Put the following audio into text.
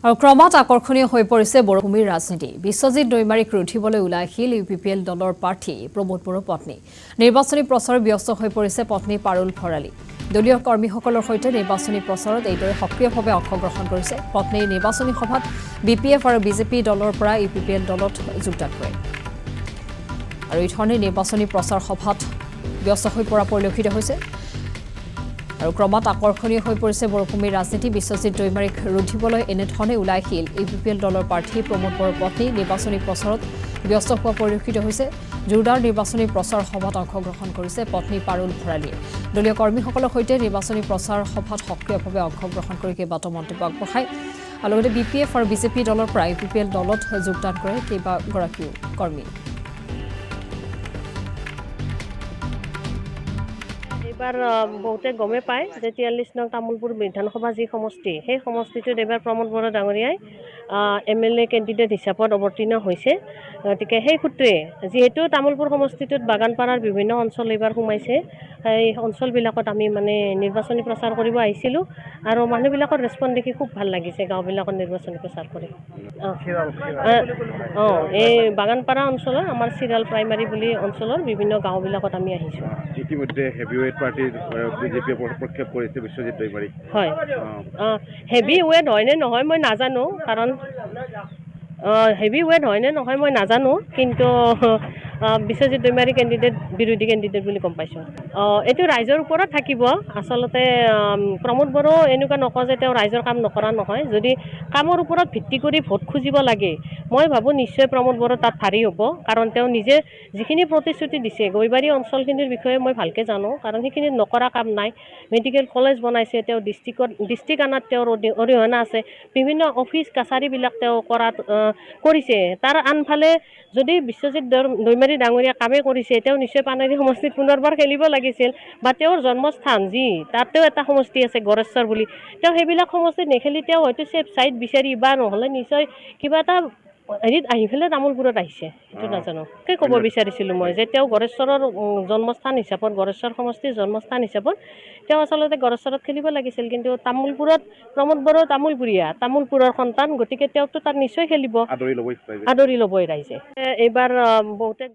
আৰু ক্ৰমাৎ আকৰ্ষণীয় হৈ পৰিছে বৰভূমিৰ ৰাজনীতি। বিশ্বজিৎ দৈমাৰীক ৰুধিবলৈ ওলাই আহিল UPPL দলৰ প্ৰাৰ্থী প্ৰমোদ বড়োৰ পত্নী। নিৰ্বাচনী প্ৰচাৰত ব্যস্ত হৈ পৰিছে পত্নী পাৰুল ভৰালী। দলীয় কৰ্মীসকলৰ সৈতে নিৰ্বাচনী প্ৰচাৰত এইদৰে সক্ৰিয়ভাৱে অংশগ্ৰহণ কৰিছে। পত্নীৰ নিৰ্বাচনী সভাত BPF আৰু BJP দলৰ পৰা UPPL দলত যোগদান কৰে। আৰু এই ধৰণে নিৰ্বাচনী প্ৰচাৰ সভাত ব্যস্ত হৈ পৰা পৰিলক্ষিত হৈছে। আৰু ক্ৰমাৎ আকৰ্ষণীয় হৈ পৰিছে বৰভূমিৰ ৰাজনীতি। বিশ্বজিৎ দৈমাৰীক ৰুধিবলৈ এনেধৰণে ওলাই আহিল UPPL দলৰ প্ৰাৰ্থী প্ৰমোদ বড়োৰ পত্নী। নিৰ্বাচনী প্ৰচাৰত ব্যস্ত হোৱা পৰিলক্ষিত হৈছে। জোৰদাৰ নিৰ্বাচনী প্ৰচাৰ সভাত অংশগ্ৰহণ কৰিছে পত্নী পাৰুল ভৰালীয়ে। দলীয় কৰ্মীসকলৰ সৈতে নিৰ্বাচনী প্ৰচাৰ সভাত সক্ৰিয়ভাৱে অংশগ্ৰহণ কৰি কেইবাটাও মন্তব্য আগবঢ়ায়। আৰু লগতে BPF আৰু BJP দলৰ পৰা UPPL দলত যোগদান কৰে কেইবাগৰাকীও কৰ্মী। এবাৰ বহুতে গমে পায় যে 43 নং তামুলপুৰ বিধানসভা যি সমষ্টি, সেই সমষ্টিটোত এবাৰ প্ৰমোদ বড়ো ডাঙৰীয়াই MLA কেণ্ডিডেট হিচাপত অৱতীৰ্ণ হৈছে। গতিকে সেই সূত্ৰে যিহেতু তামুলপুৰ সমষ্টিটোত বাগানপাৰাৰ বিভিন্ন অঞ্চল এইবাৰ সোমাইছে, সেই অঞ্চলবিলাকত আমি নিৰ্বাচনী প্ৰচাৰ কৰিব আহিছিলোঁ। আৰু মানুহবিলাকৰ ৰেছপন্স দেখি খুব ভাল লাগিছে গাঁওবিলাকত নিৰ্বাচনী প্ৰচাৰ কৰি। এই বাগানপাৰা অঞ্চলৰ আমাৰ চিৰাল প্ৰাইমাৰী বুলি অঞ্চলৰ বিভিন্ন গাঁওবিলাকত আমি আহিছোঁ। ইতিমধ্যে হেভিৱেট পাৰ্টিৰ BJPয়ে প্ৰক্ষেপ কৰিছে বিশ্বজিৎ দৈমাৰী। হয়, হেভি ৱেট হয়নে নহয় মই নাজানো, কাৰণ হেভি ৱেট হয়নে নহয় মই নাজানো, কিন্তু বিশ্বজিৎ দৈমাৰী বিৰোধী কেণ্ডিডেট বুলি গম পাইছোঁ। এইটো ৰাইজৰ ওপৰত থাকিব। আচলতে প্ৰমোদ বড়ো এনেকুৱা নকওঁ যে তেওঁ ৰাইজৰ কাম নকৰা নহয়। যদি কামৰ ওপৰত ভিত্তি কৰি ভোট খুজিব লাগে, মই ভাবোঁ নিশ্চয় প্ৰমোদ বড়ো তাত ভাৰী হ'ব। কাৰণ তেওঁ নিজে যিখিনি প্ৰতিশ্ৰুতি দিছে, গৈবাৰী অঞ্চলখিনিৰ বিষয়ে মই ভালকৈ জানো, কাৰণ সেইখিনিত নকৰা কাম নাই। মেডিকেল কলেজ বনাইছে, তেওঁ ডিষ্ট্ৰিক্ট আনাত তেওঁৰ অৰিহণা আছে। বিভিন্ন অফিচ কাছাৰীবিলাক তেওঁ কৰিছে। তাৰ আনফালে যদি বিশ্বজিৎ দৈমাৰী ডাঙৰীয়া কামেই কৰিছে, তেওঁ নিশ্চয় পানেৰী সমষ্টিত পুনৰবাৰ খেলিব লাগিছিল। বা তেওঁৰ জন্মস্থান যি, তাতেও এটা সমষ্টি আছে গড়েশ্বৰ বুলি, তেওঁ সেইবিলাক সমষ্টিত নেখেলি তেওঁ হয়তো ছেফ ছাইড বিচাৰি বা নহ'লে নিশ্চয় কিবা এটা হেৰিত আহি পেলাই তামোলপুৰত আহিছে, সেইটো নাজানো। সেই ক'ব বিচাৰিছিলোঁ মই যে তেওঁ গড়েশ্বৰৰ জন্মস্থান হিচাপত, গড়েশ্বৰ সমষ্টিৰ জন্মস্থান হিচাপত তেওঁ আচলতে গড়েশ্বৰত খেলিব লাগিছিল। কিন্তু তামোলপুৰত প্ৰমোদ বড়ো তামোলপুৰৰ সন্তান, গতিকে তেওঁতো তাত নিশ্চয় খেলিব, আদৰি ল'বই ৰাইজে। এইবাৰ বহুতে